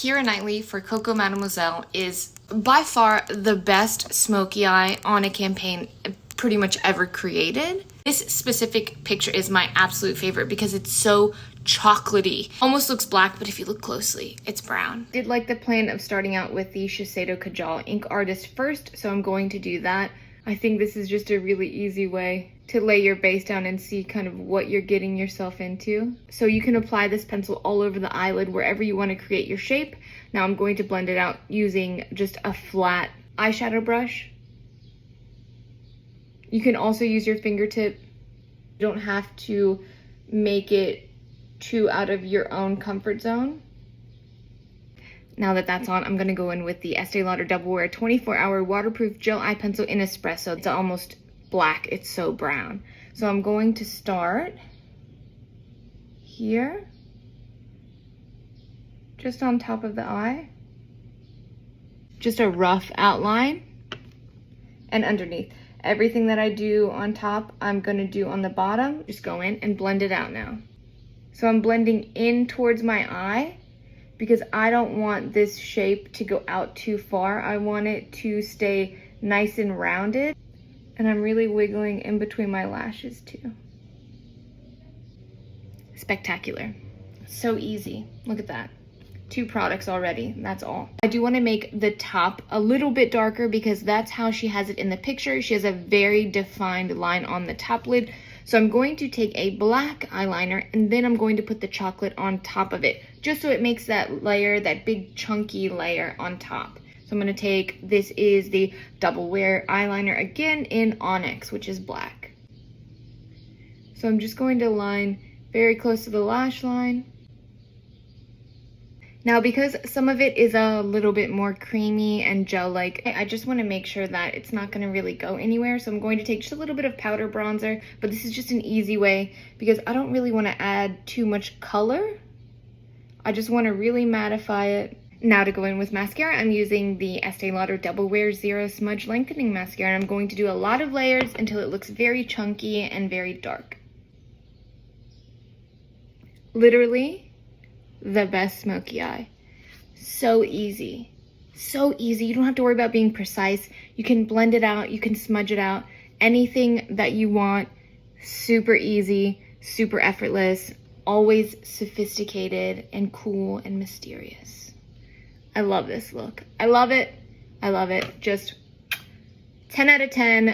Keira Knightley for Coco Mademoiselle is by far the best smoky eye on a campaign pretty much ever created. This specific picture is my absolute favorite because it's so chocolatey. Almost looks black, but if you look closely, it's brown. I did like the plan of starting out with the Shiseido Kajal Ink Artist first, so I'm going to do that. I think this is just a really easy way to lay your base down and see kind of what you're getting yourself into. So you can apply this pencil all over the eyelid wherever you want to create your shape. Now I'm going to blend it out using just a flat eyeshadow brush. You can also use your fingertip. You don't have to make it too out of your own comfort zone. Now that that's on, I'm gonna go in with the Estee Lauder Double Wear 24-hour waterproof gel eye pencil in espresso. It's almost black, it's so brown. So I'm going to start here, just on top of the eye. Just a rough outline, and underneath. Everything that I do on top, I'm gonna do on the bottom. Just go in and blend it out now. So I'm blending in towards my eye because I don't want this shape to go out too far. I want it to stay nice and rounded. And I'm really wiggling in between my lashes too. Spectacular. So easy. Look at that. 2 products already, that's all. I do want to make the top a little bit darker because that's how she has it in the picture. She has a very defined line on the top lid. So I'm going to take a black eyeliner and then I'm going to put the chocolate on top of it, just so it makes that layer, that big chunky layer on top. So I'm going to take, this is the Double Wear eyeliner again in Onyx, which is black. So I'm just going to line very close to the lash line. Now, because some of it is a little bit more creamy and gel-like, I just want to make sure that it's not going to really go anywhere. So I'm going to take just a little bit of powder bronzer, but this is just an easy way because I don't really want to add too much color. I just want to really mattify it. Now to go in with mascara, I'm using the Estee Lauder Double Wear Zero Smudge Lengthening Mascara, and I'm going to do a lot of layers until it looks very chunky and very dark. Literally the best smoky eye. So easy. So easy. You don't have to worry about being precise. You can blend it out. You can smudge it out. Anything that you want. Super easy. Super effortless. Always sophisticated and cool and mysterious. I love this look. I love it. I love it. Just 10 out of 10.